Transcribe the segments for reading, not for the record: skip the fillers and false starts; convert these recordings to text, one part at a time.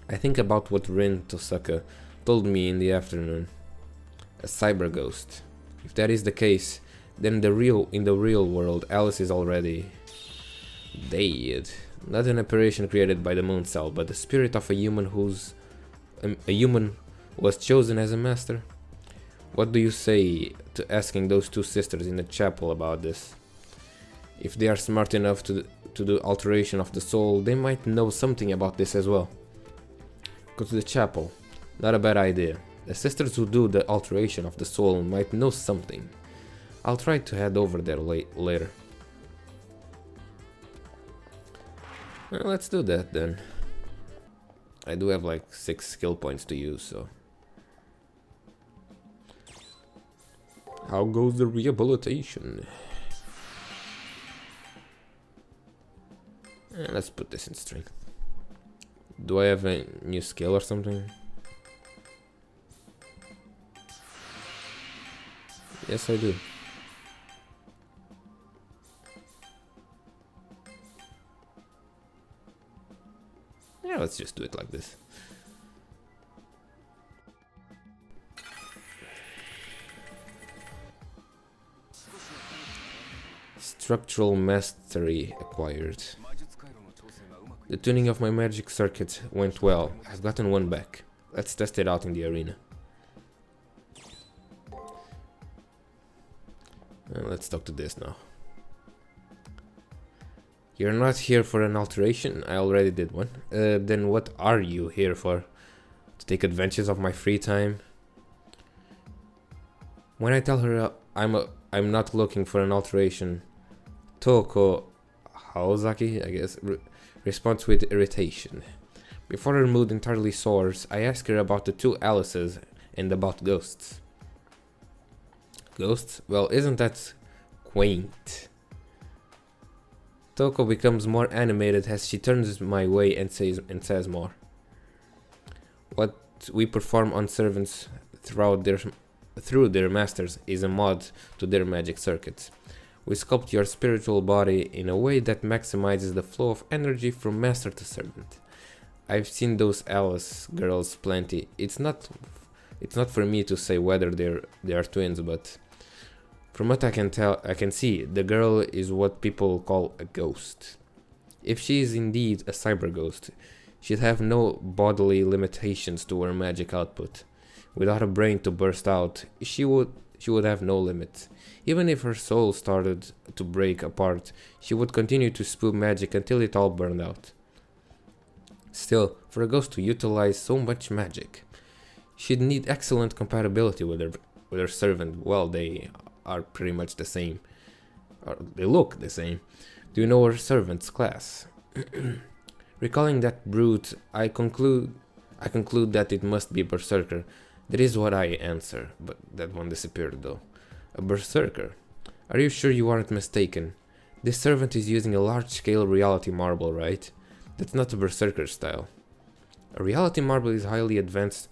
I think about what Rin Tosaka told me in the afternoon. A cyber ghost. If that is the case, then in the real world, Alice is already dead. Not an apparition created by the moon cell, but the spirit of a human a human was chosen as a master. What do you say to asking those two sisters in the chapel about this? If they are smart enough to do alteration of the soul, they might know something about this as well. Go to the chapel. Not a bad idea. The sisters who do the alteration of the soul might know something. I'll try to head over there later. Well, let's do that then. I do have like 6 skill points to use, so... How goes the rehabilitation? Let's put this in strength. Do I have a new skill or something? Yes, I do. Yeah, let's just do it like this. Structural mastery acquired. The tuning of my magic circuit went well. I've gotten one back. Let's test it out in the arena. Let's talk to this now. You're not here for an alteration? I already did one. Then what are you here for? To take advantage of my free time? When I tell her I'm not looking for an alteration, Toko Haozaki, I guess, responds with irritation. Before her mood entirely soars, I ask her about the two Alices and about ghosts. Ghosts? Well, isn't that quaint? Toko becomes more animated as she turns my way and says more. What we perform on servants through their masters is a mod to their magic circuits. We sculpt your spiritual body in a way that maximizes the flow of energy from master to servant. I've seen those Alice girls plenty. It's not for me to say whether they are twins, but from what I can see, the girl is what people call a ghost. If she is indeed a cyber ghost, she'd have no bodily limitations to her magic output. Without a brain to burst out, she would have no limit. Even if her soul started to break apart, she would continue to spew magic until it all burned out. Still, for a ghost to utilize so much magic, she'd need excellent compatibility with her servant. Well, they are pretty much the same. Or they look the same. Do you know her servant's class? Recalling that brute, I conclude that it must be Berserker. That is what I answer, but that one disappeared though. A Berserker? Are you sure you aren't mistaken? This servant is using a large-scale reality marble, right? That's not a Berserker style. A reality marble is highly advanced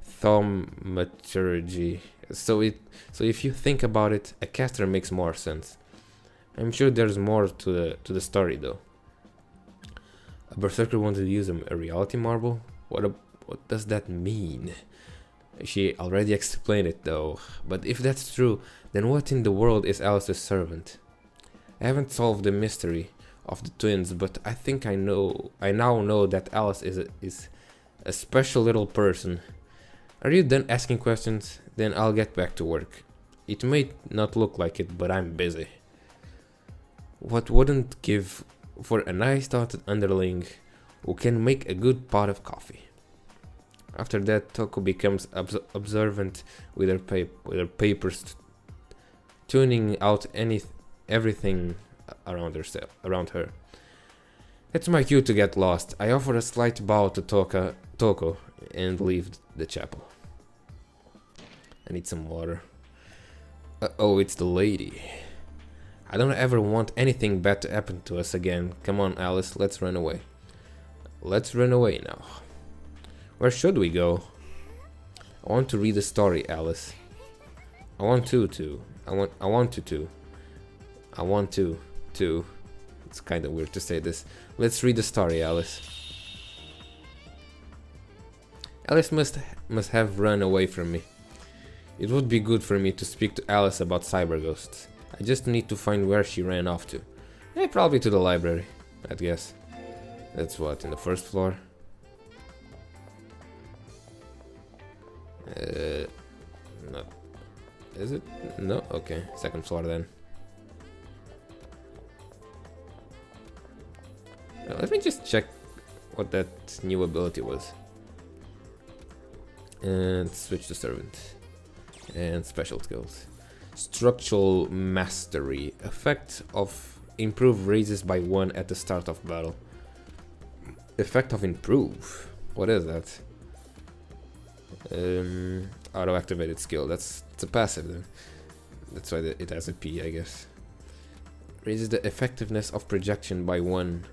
thaumaturgy, so if you think about it, a caster makes more sense. I'm sure there's more to the story though. A Berserker wanted to use a reality marble? What does that mean? She already explained it though, but if that's true, then what in the world is Alice's servant? I haven't solved the mystery of the twins, but I think I now know that Alice is a special little person. Are you done asking questions? Then I'll get back to work. It may not look like it, but I'm busy. What wouldn't give for a nice thoughted underling who can make a good pot of coffee? After that, Toko becomes observant with her papers, tuning out everything around her. It's my cue to get lost. I offer a slight bow to Toko and leave the chapel. I need some water. Oh, it's the lady. I don't ever want anything bad to happen to us again. Come on, Alice, let's run away. Let's run away now. Where should we go? I want to read the story, Alice. I want to. It's kind of weird to say this. Let's read the story, Alice. Alice must have run away from me. It would be good for me to speak to Alice about cyber ghosts. I just need to find where she ran off to. Probably to the library, I'd guess. That's what, in the first floor? No. Is it? No? Okay, second floor then. Let me just check what that new ability was. And switch to servant. And special skills. Structural mastery. Effect of improve raises by 1 at the start of battle. Effect of improve. What is that? Auto activated skill. It's a passive then. That's why it has a P, I guess. Raises the effectiveness of projection by 1.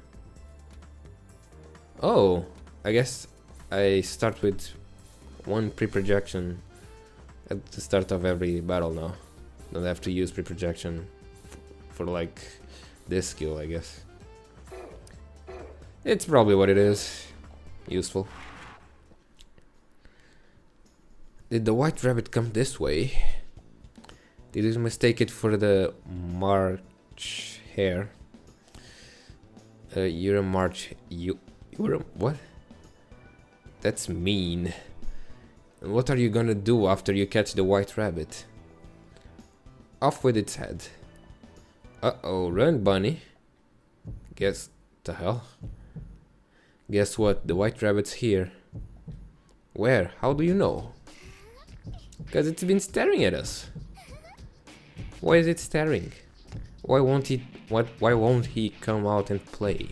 Oh, I guess I start with 1 pre-projection at the start of every battle now. Don't have to use pre-projection for like this skill, I guess. It's probably what it is. Useful. Did the white rabbit come this way? Did you mistake it for the March hare? You're a March... You're a... what? That's mean. And what are you gonna do after you catch the white rabbit? Off with its head. Uh-oh, run, bunny. Guess... the hell? Guess what? The white rabbit's here. Where? How do you know? Because it's been staring at us. Why is it staring? Why won't he come out and play?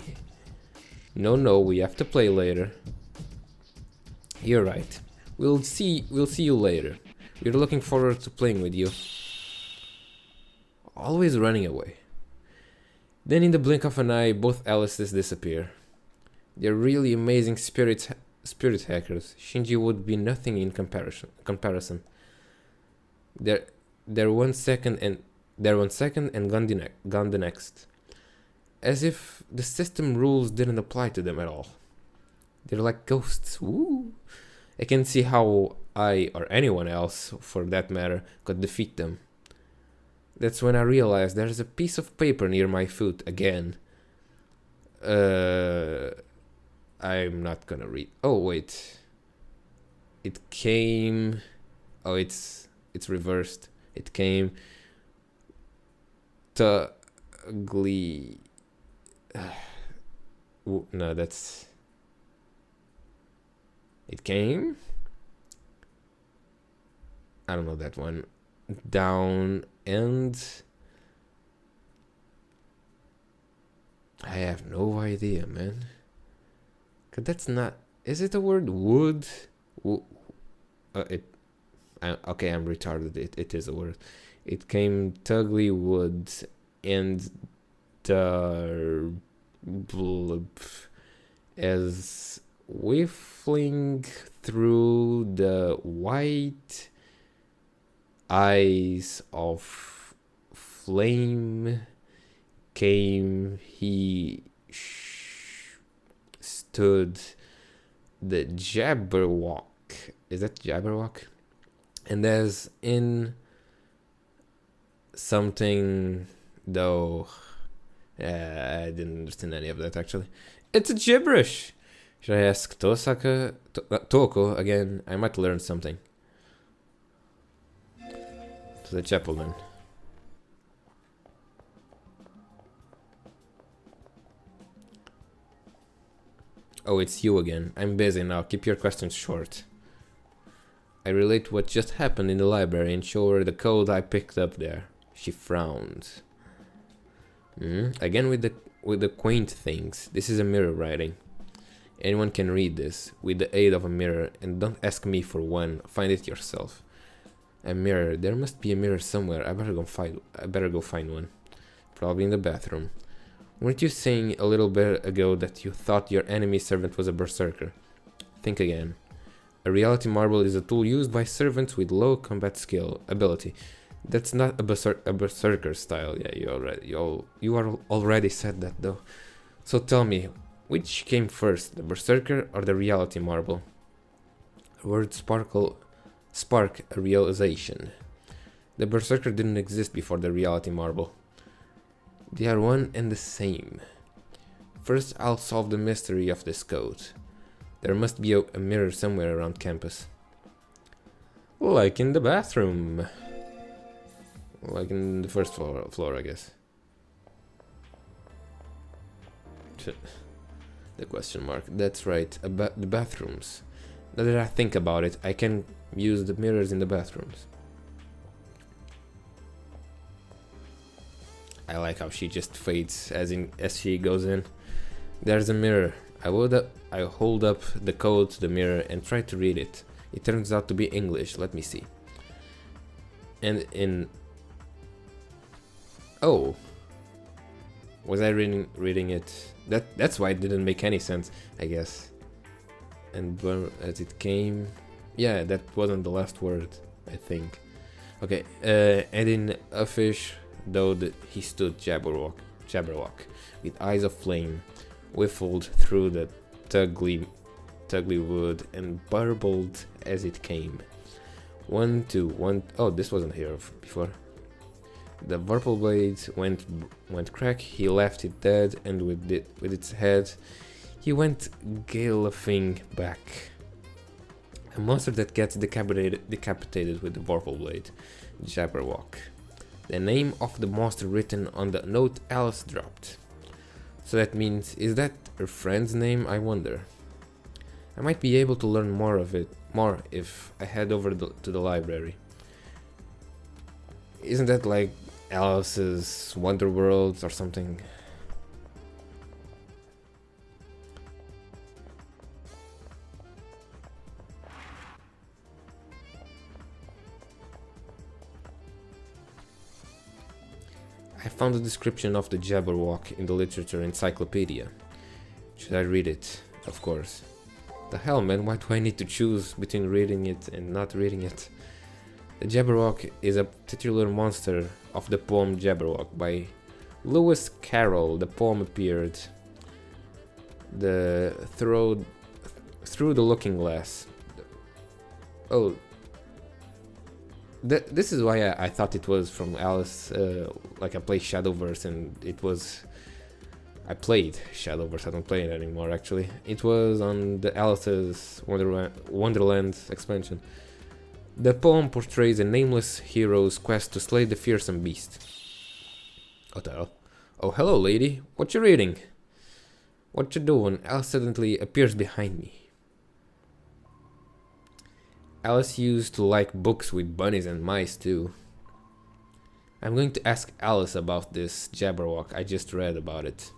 No, we have to play later. You're right. We'll see you later. We're looking forward to playing with you. Always running away. Then in the blink of an eye, both Alices disappear. They're really amazing spirit hackers. Shinji would be nothing in comparison. They're 1 second and gone the next. As if the system rules didn't apply to them at all. They're like ghosts. Woo! I can see how I, or anyone else for that matter, could defeat them. That's when I realized there's a piece of paper near my foot again. I'm not gonna read. Oh wait. It came... oh, it's reversed. It came... ugly... no, that's... it came... I don't know that one. Down and... I have no idea, man. Cause that's not... is it a word? Wood? Okay, I'm retarded. It is a word. It came Tugly Wood and as whiffling through the white eyes of flame came he stood the Jabberwock. Is that Jabberwock? And as in something though I didn't understand any of that actually. It's a gibberish. Should I ask Toko again? I might learn something. To the chapel then. Oh, it's you again. I'm busy now. Keep your questions short. I relate what just happened in the library and show her the code I picked up there. She frowned. Again with the quaint things. This is a mirror writing. Anyone can read this with the aid of a mirror, and don't ask me for one. Find it yourself. A mirror. There must be a mirror somewhere. I better go find one. Probably in the bathroom. Weren't you saying a little bit ago that you thought your enemy servant was a berserker? Think again. A reality marble is a tool used by servants with low combat skill ability. That's not a berserker style. Yeah, you already said that though. So tell me, which came first, the berserker or the reality marble? word spark a realization. The Berserker didn't exist before the reality marble. They are one and the same. First, I'll solve the mystery of this code. There must be a mirror somewhere around campus. Like in the bathroom. Like in the first floor, I guess. The question mark. That's right, the bathrooms. Now that I think about it, I can use the mirrors in the bathrooms. I like how she just fades as she goes in. There's a mirror. I hold up the code to the mirror and try to read it. It turns out to be English. Let me see. And in... Oh. Was I reading it? That's why it didn't make any sense, I guess. And as it came... Yeah, that wasn't the last word, I think. Okay, and in a fish, though he stood Jabberwock, with eyes of flame, whiffled through the tugly wood and burbled as it came. 1, 2, 1. Oh, this wasn't here before. The vorpal blade went crack. He left it dead, and with its head, he went galloping back. A monster that gets decapitated with the vorpal blade. Jabberwock. The name of the monster written on the note Alice dropped. So that means, is that her friend's name, I wonder? I might be able to learn more if I head over to the library. Isn't that like Alice's Wonder World or something? I found a description of the Jabberwock in the literature encyclopedia. Should I read it? Of course. The hell, man, why do I need to choose between reading it and not reading it? The Jabberwock is a titular monster of the poem Jabberwock by Lewis Carroll. The poem appeared through the looking glass. Oh, this is why I thought it was from Alice. Like I played Shadowverse, and it was. I played Shadowverse. I don't play it anymore. Actually, it was on the Alice's Wonderland expansion. The poem portrays a nameless hero's quest to slay the fearsome beast. What the hell? Oh, hello, lady. What you reading? What you doing? Alice suddenly appears behind me. Alice used to like books with bunnies and mice too. I'm going to ask Alice about this Jabberwock. I just read about it.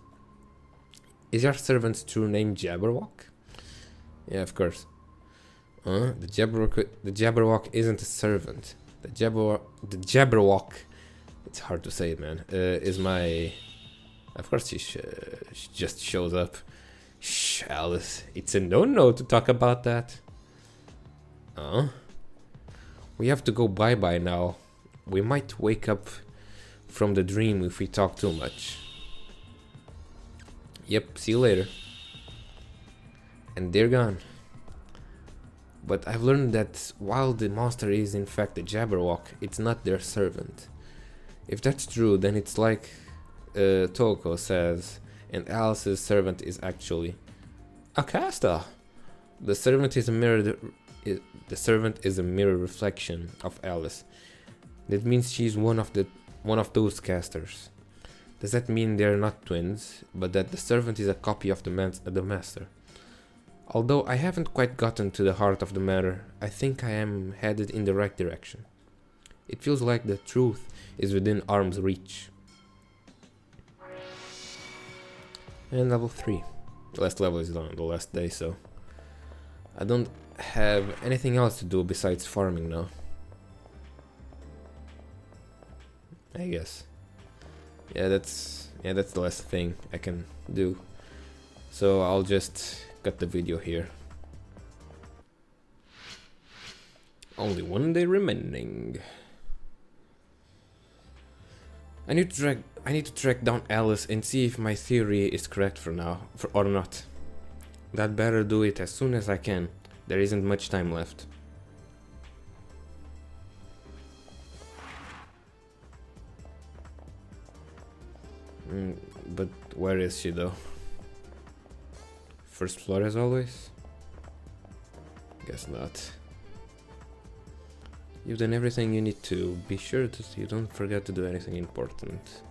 Is your servant's true name Jabberwock? Yeah, of course. The Jabberwock isn't a servant. The Jabberwock. It's hard to say, man. Is my. Of course, she just shows up. Shh, Alice. It's a no-no to talk about that. We have to go bye-bye now. We might wake up from the dream if we talk too much. Yep, see you later. And they're gone. But I've learned that while the monster is in fact a Jabberwock, it's not their servant. If that's true, then it's like Toko says, and Alice's servant is actually Akasta. The servant is a mirror. The servant is a mirror reflection of Alice. That means she's one of those casters. Does that mean they're not twins, but that the servant is a copy of the master? Although I haven't quite gotten to the heart of the matter, I think I am headed in the right direction. It feels like the truth is within arm's reach. And level 3. The last level is on the last day, so I don't have anything else to do besides farming now. I guess. Yeah, that's the last thing I can do. So I'll just cut the video here. Only one day remaining. I need to track down Alice and see if my theory is correct or not. That better do it as soon as I can. There isn't much time left. But where is she though? First floor as always? Guess not. You've done everything you need to. Be sure that you don't forget to do anything important.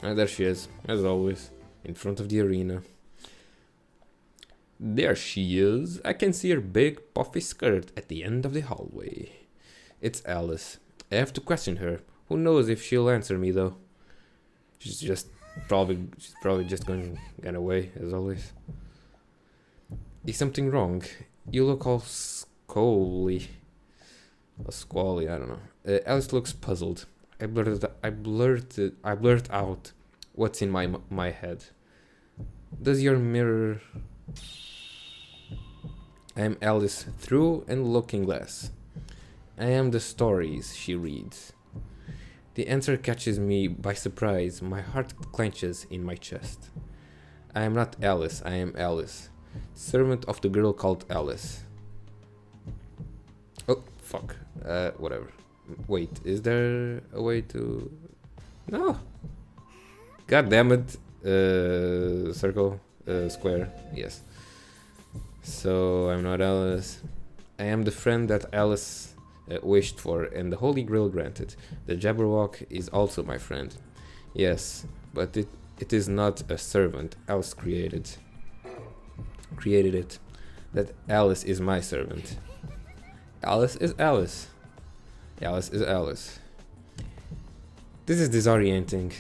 Ah, there she is, as always, in front of the arena. There she is. I can see her big puffy skirt at the end of the hallway. It's Alice. I have to question her. Who knows if she'll answer me though. She's probably just gonna get away, as always. Is something wrong? You look all squally. I don't know. Alice looks puzzled. I blurt out what's in my head. Does your mirror... I am Alice through and looking glass. I am the stories she reads. The answer catches me by surprise. My heart clenches in my chest. I am not Alice, I am Alice. Servant of the girl called Alice. Oh, fuck. Whatever. Wait, is there a way to... No! God damn it. Circle. Square. Yes. So, I'm not Alice. I am the friend that Alice wished for, and the Holy Grail granted. The Jabberwock is also my friend. Yes, but it is not a servant. Alice created it. That Alice is my servant. Alice is Alice. Alice is Alice. This is disorienting.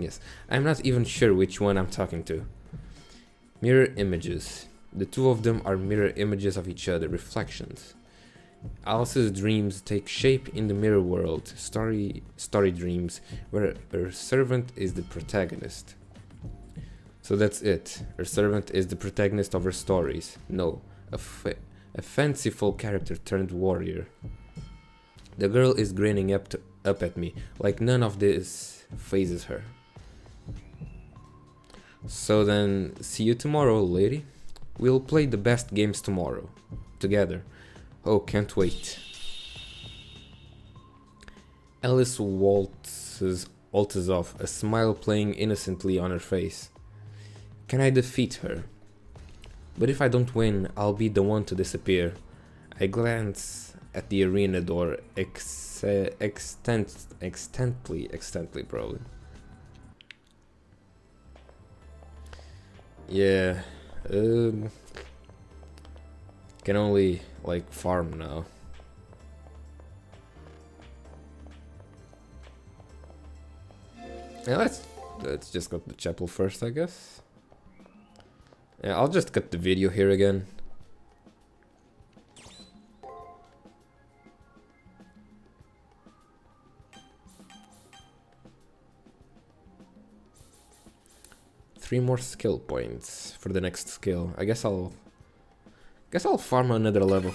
Yes. I'm not even sure which one I'm talking to. Mirror images. The two of them are mirror images of each other, reflections. Alice's dreams take shape in the mirror world, story dreams, where her servant is the protagonist. So that's it. Her servant is the protagonist of her stories. No, a fanciful character turned warrior. The girl is grinning up at me, like none of this phases her. So then, see you tomorrow, lady. We'll play the best games tomorrow. Together. Oh, can't wait. Alice waltzes off, a smile playing innocently on her face. Can I defeat her? But if I don't win, I'll be the one to disappear. I glance at the arena door, extently probably. Yeah, can only like farm now. Yeah, let's just go to the chapel first, I guess. Yeah, I'll just cut the video here again. Three more skill points for the next skill. I guess I'll farm another level.